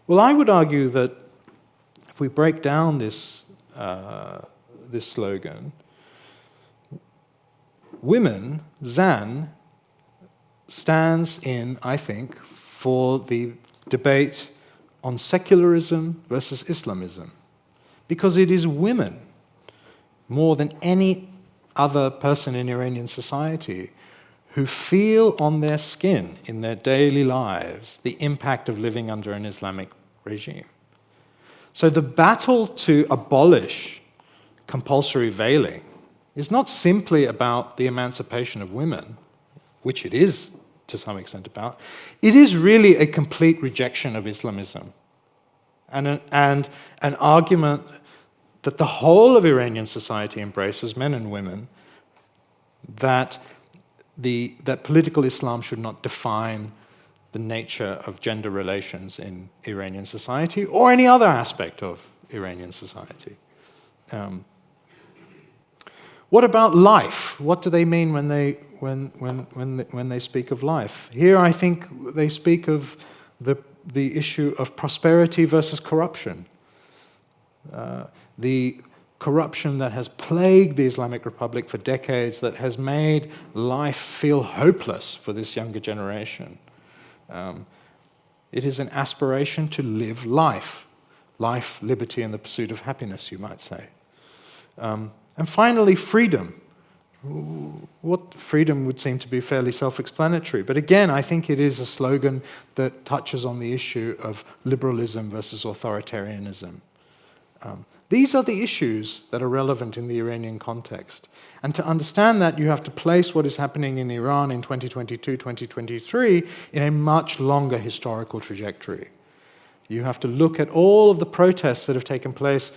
A: Well, I would argue that if we break down this slogan, women, Zan, stands in, I think, for the debate on secularism versus Islamism. Because it is women, more than any other person in Iranian society, who feel on their skin, in their daily lives, the impact of living under an Islamic regime. So the battle to abolish compulsory veiling is not simply about the emancipation of women, which it is to some extent about. It is really a complete rejection of Islamism and an argument that the whole of Iranian society embraces, men and women, that political Islam should not define the nature of gender relations in Iranian society or any other aspect of Iranian society. What about life? What do they mean when they speak of life? Here, I think they speak of the issue of prosperity versus corruption. The corruption that has plagued the Islamic Republic for decades, that has made life feel hopeless for this younger generation. It is an aspiration to live life. Life, liberty, and the pursuit of happiness, you might say. And finally, freedom. What freedom would seem to be fairly self-explanatory. But again, I think it is a slogan that touches on the issue of liberalism versus authoritarianism. These are the issues that are relevant in the Iranian context. And to understand that, you have to place what is happening in Iran in 2022, 2023 in a much longer historical trajectory. You have to look at all of the protests that have taken place,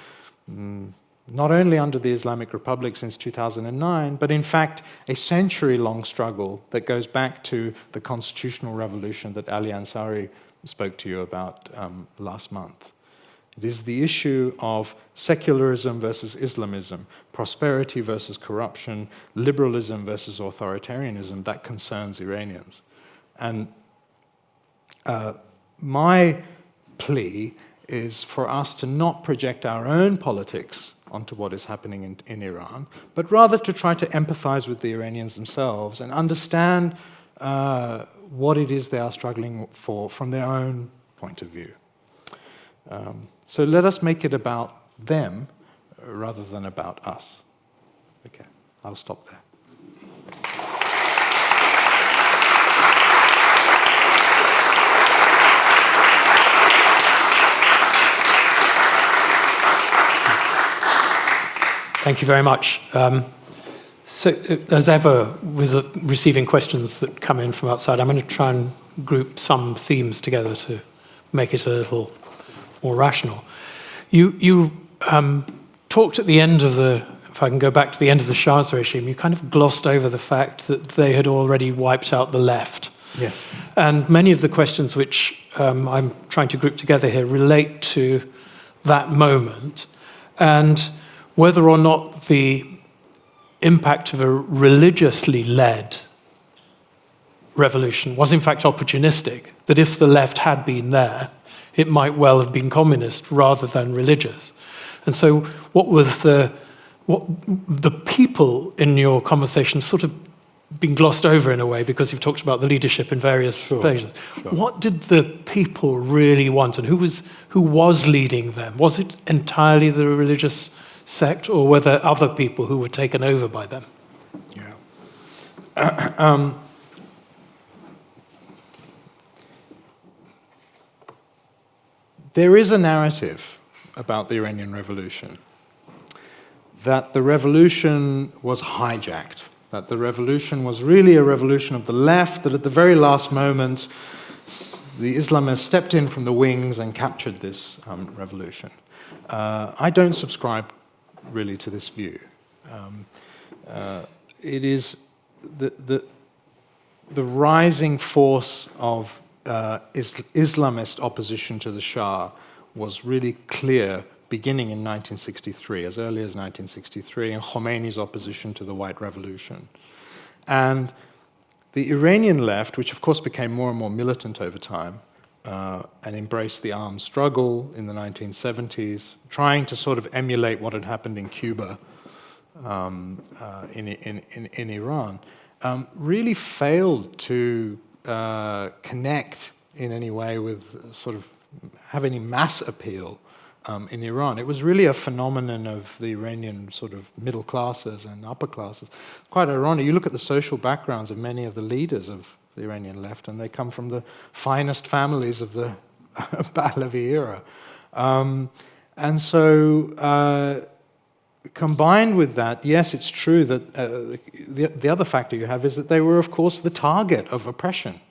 A: not only under the Islamic Republic since 2009, but in fact a century-long struggle that goes back to the constitutional revolution that Ali Ansari spoke to you about last month. It is the issue of secularism versus Islamism, prosperity versus corruption, liberalism versus authoritarianism that concerns Iranians. And my plea is for us to not project our own politics onto what is happening in Iran, but rather to try to empathize with the Iranians themselves and understand what it is they are struggling for from their own point of view. So let us make it about them rather than about us. Okay, I'll stop there.
B: Thank you very much. So, as ever, with receiving questions that come in from outside, I'm going to try and group some themes together to make it a little more rational. You talked at the end of if I can go back to the end of the Shah's regime, you kind of glossed over the fact that they had already wiped out the left.
A: Yes.
B: And many of the questions which I'm trying to group together here relate to that moment and whether or not the impact of a religiously led revolution was in fact opportunistic, that if the left had been there, it might well have been communist rather than religious. And so what the people in your conversation sort of been glossed over in a way because you've talked about the leadership in various places. Sure. What did the people really want and who was leading them? Was it entirely the religious sect, or were there other people who were taken over by them?
A: Yeah. There is a narrative about the Iranian Revolution that the revolution was hijacked, that the revolution was really a revolution of the left, that at the very last moment the Islamists stepped in from the wings and captured this revolution. I don't subscribe really to this view. It is the rising force of Islamist opposition to the Shah was really clear beginning in 1963, as early as 1963, and Khomeini's opposition to the White Revolution. And the Iranian left, which of course became more and more militant over time, and embraced the armed struggle in the 1970s, trying to sort of emulate what had happened in Cuba, in Iran, really failed to connect in any way with sort of have any mass appeal in Iran. It was really a phenomenon of the Iranian sort of middle classes and upper classes. Quite ironic. You look at the social backgrounds of many of the leaders of the Iranian left, and they come from the finest families of the Pahlavi era. And so combined with that, yes, it's true that the other factor you have is that they were, of course, the target of oppression,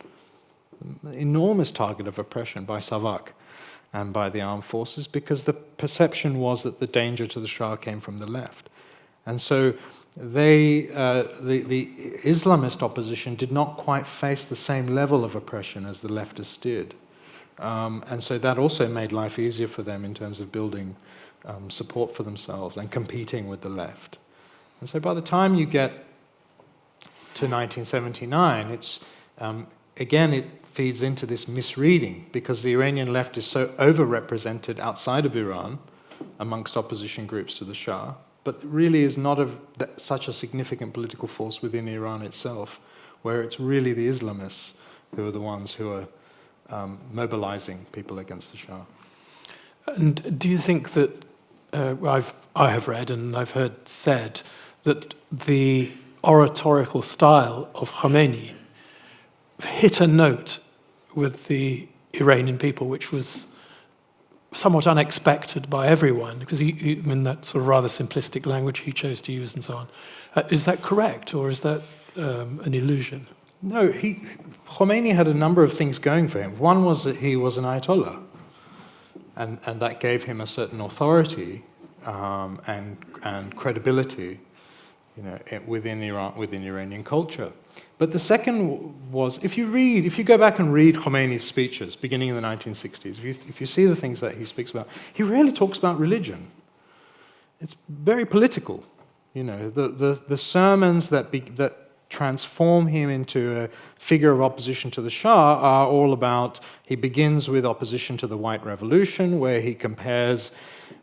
A: enormous target of oppression by Savak and by the armed forces, because the perception was that the danger to the Shah came from the left. And so the Islamist opposition did not quite face the same level of oppression as the leftists did. And so that also made life easier for them in terms of building support for themselves and competing with the left. And so by the time you get to 1979, it's again, it feeds into this misreading, because the Iranian left is so overrepresented outside of Iran amongst opposition groups to the Shah, but really is not such a significant political force within Iran itself, where it's really the Islamists who are the ones who are mobilizing people against the Shah.
B: And do you think that, I have read and I've heard said, that the oratorical style of Khomeini hit a note with the Iranian people, which was somewhat unexpected by everyone, because in that sort of rather simplistic language he chose to use and so on. Is that correct, or is that an illusion?
A: No, Khomeini had a number of things going for him. One was that he was an Ayatollah, and that gave him a certain authority and credibility, within Iran, within Iranian culture. But the second was, if you go back and read Khomeini's speeches beginning in the 1960s, if you see the things that he speaks about, he rarely talks about religion. It's very political. The sermons that transform him into a figure of opposition to the Shah are all about, he begins with opposition to the White Revolution, where he compares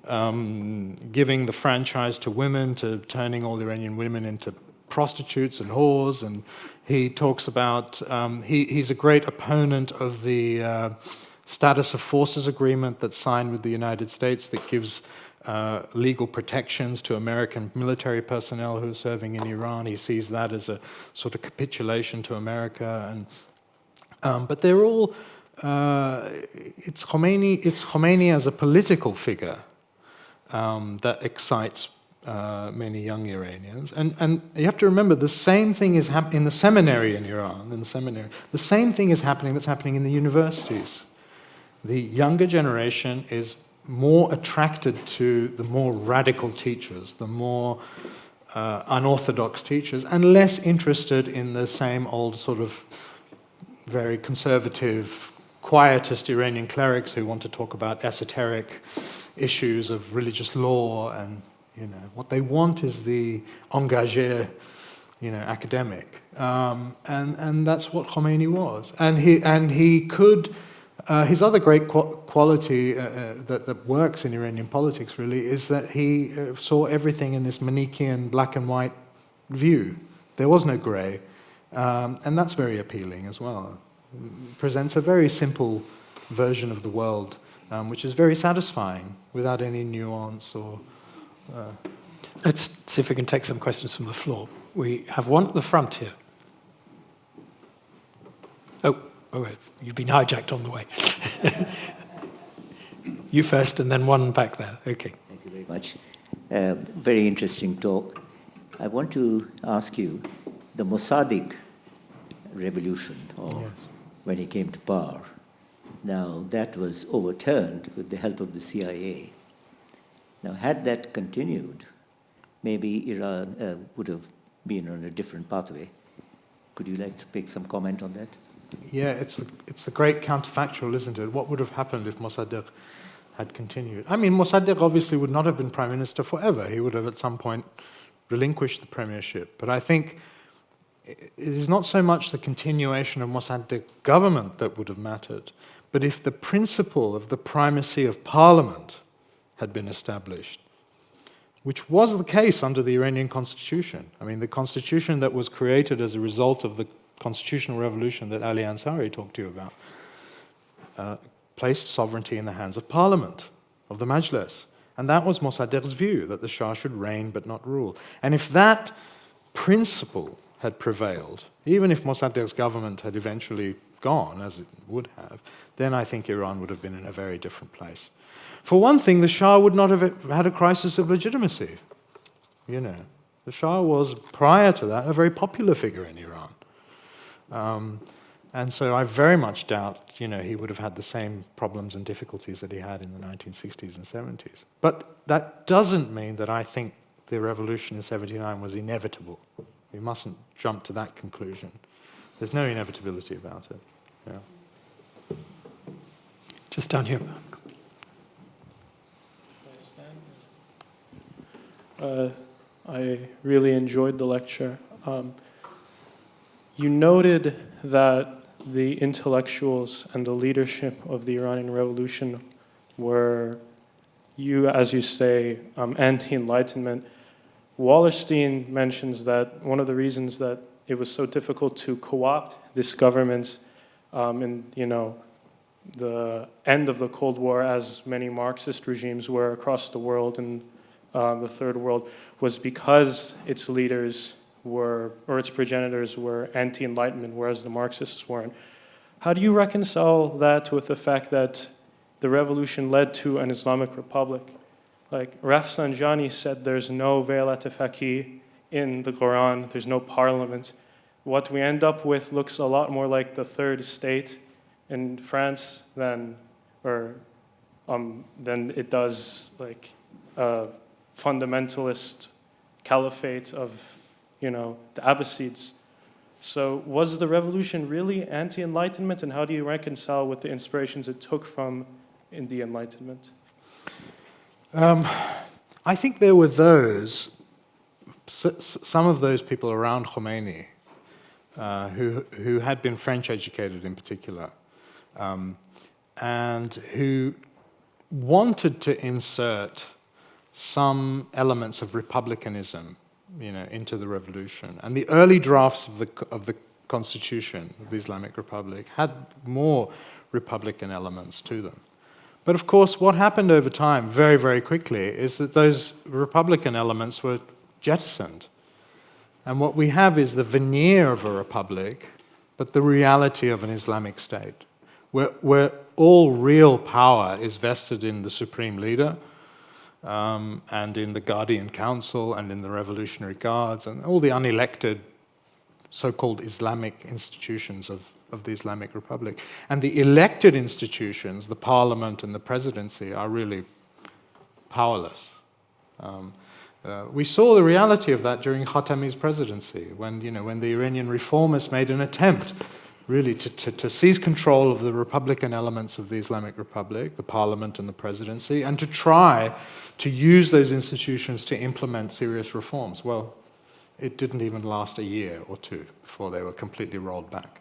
A: giving the franchise to women to turning all Iranian women into prostitutes and whores, and he talks about, he's a great opponent of the Status of Forces Agreement that's signed with the United States that gives legal protections to American military personnel who are serving in Iran. He sees that as a sort of capitulation to America, but they're all, it's Khomeini as a political figure that excites many young Iranians. And you have to remember, the same thing is happening in the seminary in Iran, the same thing is happening that's happening in the universities. The younger generation is more attracted to the more radical teachers, the more unorthodox teachers, and less interested in the same old sort of very conservative, quietist Iranian clerics who want to talk about esoteric issues of religious law. And what they want is the engagé, academic, and that's what Khomeini was. And he could. His other great quality that works in Iranian politics really is that he saw everything in this Manichaean black and white view. There was no grey, and that's very appealing as well. Presents a very simple version of the world, which is very satisfying without any nuance
B: Let's see if we can take some questions from the floor. We have one at the front here. Oh, you've been hijacked on the way. You first, and then one back there. Okay.
C: Thank you very much. Very interesting talk. I want to ask you, the Mossadegh revolution, or when he came to power, now that was overturned with the help of the CIA. Now, had that continued, maybe Iran would have been on a different pathway. Could you like to make some comment on that?
A: Yeah, it's the great counterfactual, isn't it? What would have happened if Mossadegh had continued? I mean, Mossadegh obviously would not have been prime minister forever. He would have at some point relinquished the premiership. But I think it is not so much the continuation of Mossadegh's government that would have mattered, but if the principle of the primacy of parliament had been established, which was the case under the Iranian constitution. I mean, the constitution that was created as a result of the constitutional revolution that Ali Ansari talked to you about placed sovereignty in the hands of parliament, of the Majlis. And that was Mossadegh's view, that the Shah should reign but not rule. And if that principle had prevailed, even if Mossadegh's government had eventually gone, as it would have, then I think Iran would have been in a very different place. For one thing, the Shah would not have had a crisis of legitimacy. You know, the Shah was, prior to that, a very popular figure in Iran. And so I very much doubt, you know, he would have had the same problems and difficulties that he had in the 1960s and 70s. But that doesn't mean that I think the revolution in 79 was inevitable. We mustn't jump to that conclusion. There's no inevitability about it. Yeah.
B: Just down here.
D: I really enjoyed the lecture. You noted that the intellectuals and the leadership of the Iranian Revolution were, as you say, anti-Enlightenment. Wallerstein mentions that one of the reasons that it was so difficult to co-opt this government in, the end of the Cold War, as many Marxist regimes were across the world and the Third World, was because its leaders were, or its progenitors were anti-Enlightenment, whereas the Marxists weren't. How do you reconcile that with the fact that the revolution led to an Islamic republic? Like Rafsanjani said, there's no Velat al-Faqih in the Quran, there's no parliament. What we end up with looks a lot more like the third estate in France than it does like a fundamentalist caliphate of, the Abbasids. So was the revolution really anti-Enlightenment, and how do you reconcile with the inspirations it took from in the Enlightenment?
A: I think there were some of those people around Khomeini who had been French educated in particular, and who wanted to insert some elements of republicanism, into the revolution. And the early drafts of the Constitution of the Islamic Republic had more republican elements to them. But of course, what happened over time, very, very quickly, is that those republican elements were jettisoned. And what we have is the veneer of a republic, but the reality of an Islamic state, where all real power is vested in the supreme leader, and in the Guardian Council and in the Revolutionary Guards and all the unelected so-called Islamic institutions of the Islamic Republic. And the elected institutions, the parliament and the presidency, are really powerless. We saw the reality of that during Khatami's presidency, when the Iranian reformists made an attempt really to seize control of the republican elements of the Islamic Republic, the parliament and the presidency, and to try to use those institutions to implement serious reforms. Well, it didn't even last a year or two before they were completely rolled back.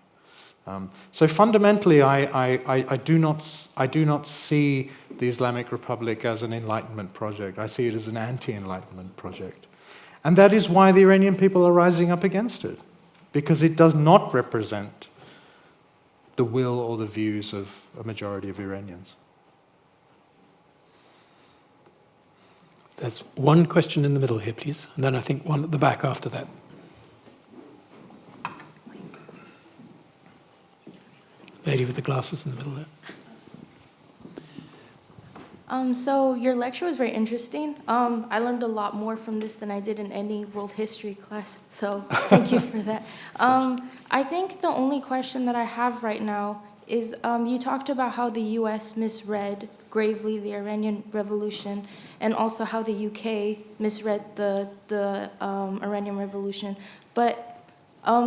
A: So fundamentally, I do not see the Islamic Republic as an Enlightenment project. I see it as an anti-Enlightenment project. And that is why the Iranian people are rising up against it, because it does not represent the will or the views of a majority of Iranians.
B: There's one question in the middle here, please, and then I think one at the back after that. Lady with the glasses in the middle there.
E: So your lecture was very interesting. I learned a lot more from this than I did in any world history class, so thank you for that. I think the only question that I have right now is you talked about how the US misread gravely the Iranian Revolution, and also how the UK misread the Iranian Revolution. But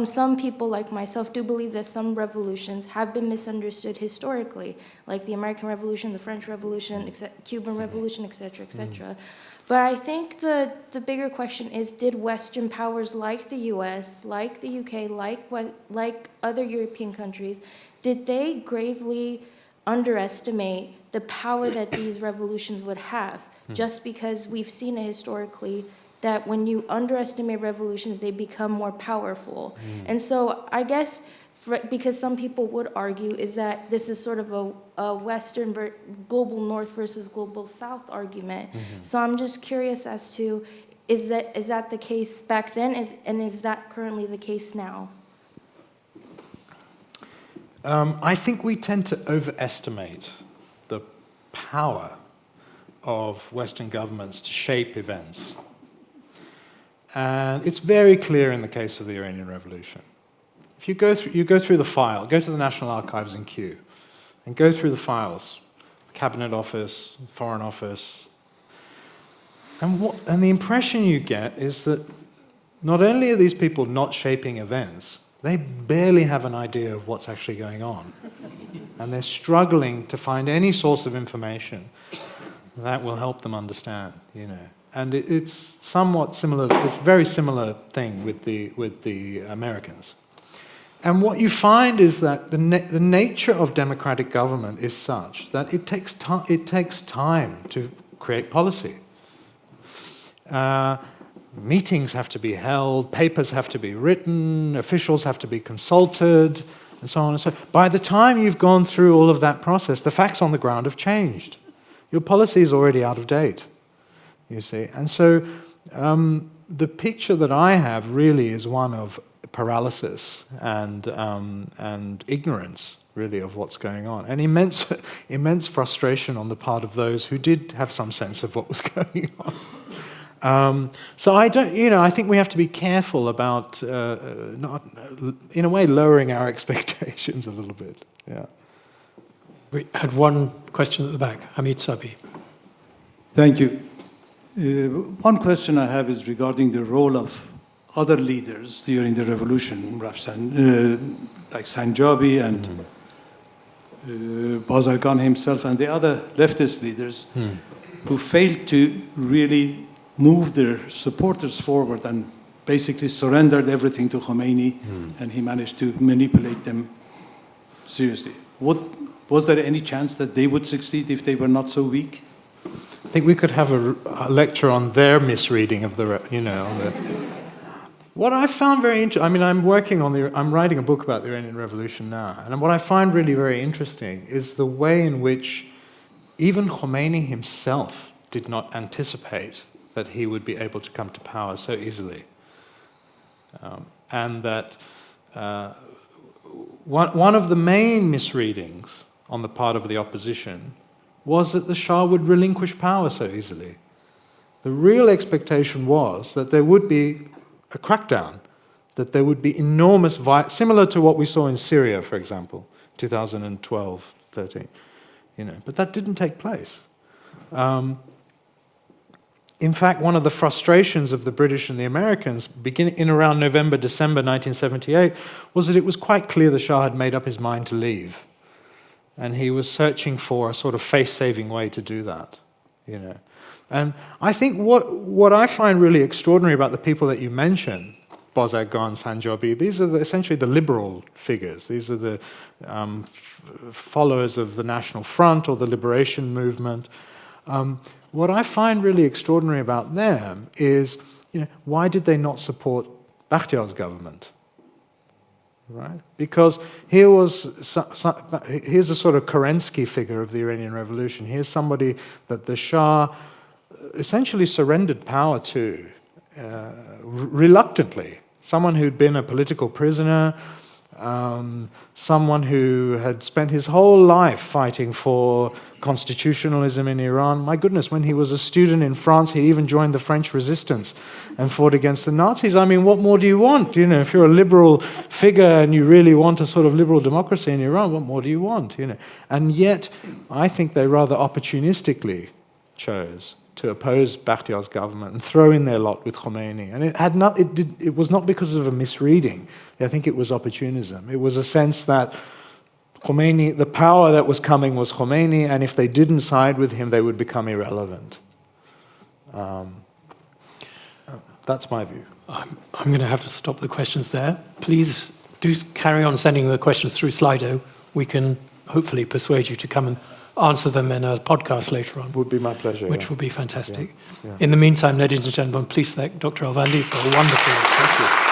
E: some people like myself do believe that some revolutions have been misunderstood historically, like the American Revolution, the French Revolution, Cuban Revolution, etc., etc. But I think the bigger question is, did Western powers like the US, like the UK, like other European countries, did they gravely underestimate the power that these revolutions would have? Just because we've seen it historically that when you underestimate revolutions, they become more powerful. And so I guess, because some people would argue, is that this is sort of a Western global North versus global South argument. So I'm just curious as to, is that the case back then, and is that currently the case now?
A: I think we tend to overestimate the power of Western governments to shape events. And it's very clear in the case of the Iranian Revolution. If you go through the file, go to the National Archives in Kew, and go through the files, Cabinet Office, Foreign Office, and the impression you get is that not only are these people not shaping events, they barely have an idea of what's actually going on. And they're struggling to find any source of information that will help them understand, you know. And it's somewhat similar, it's a very similar thing with the Americans. And what you find is that the nature of democratic government is such that it takes time to create policy. Meetings have to be held, papers have to be written, officials have to be consulted, and so on and so on. By the time you've gone through all of that process, the facts on the ground have changed. Your policy is already out of date, you see. And so the picture that I have really is one of paralysis and ignorance, really, of what's going on, and immense frustration on the part of those who did have some sense of what was going on. So I don't, I think we have to be careful about not, in a way, lowering our expectations a little bit. Yeah.
B: We had one question at the back, Hamid Sabi.
F: Thank you. One question I have is regarding the role of other leaders during the revolution, like Sanjabi and Bazargan himself and the other leftist leaders who failed to really move their supporters forward and basically surrendered everything to Khomeini, and he managed to manipulate them seriously. Was there any chance that they would succeed if they were not so weak?
A: I think we could have a lecture on their misreading of What I found very interesting, I mean, I'm writing a book about the Iranian Revolution now, and what I find really very interesting is the way in which even Khomeini himself did not anticipate that he would be able to come to power so easily. And that one of the main misreadings on the part of the opposition was that the Shah would relinquish power so easily. The real expectation was that there would be a crackdown, that there would be enormous violence, similar to what we saw in Syria, for example, 2012, 13. But that didn't take place. In fact, one of the frustrations of the British and the Americans, beginning in around November, December 1978, was that it was quite clear the Shah had made up his mind to leave. And he was searching for a sort of face-saving way to do that, And I think what I find really extraordinary about the people that you mentioned, Bazargan, Sanjabi, these are essentially the liberal figures. These are the followers of the National Front or the Liberation Movement. What I find really extraordinary about them is, why did they not support Bakhtiyar's government? Right? Because here's a sort of Kerensky figure of the Iranian Revolution. Here's somebody that the Shah essentially surrendered power to, reluctantly. Someone who'd been a political prisoner, someone who had spent his whole life fighting for constitutionalism in Iran. My goodness, when he was a student in France, he even joined the French resistance and fought against the Nazis. I mean, what more do you want? You know, if you're a liberal figure and you really want a sort of liberal democracy in Iran, what more do you want? You know, and yet, I think they rather opportunistically chose to oppose Bakhtiar's government and throw in their lot with Khomeini. And it was not because of a misreading. I think it was opportunism. It was a sense that Khomeini, the power that was coming was Khomeini, and if they didn't side with him, they would become irrelevant. That's my view.
B: I'm going to have to stop the questions there. Please do carry on sending the questions through Slido. We can hopefully persuade you to come and answer them in a podcast later on.
A: Would be my pleasure.
B: Which would be fantastic.
A: Yeah.
B: In the meantime, ladies and gentlemen, please thank Dr. Alvandi for a wonderful.
A: Thank you.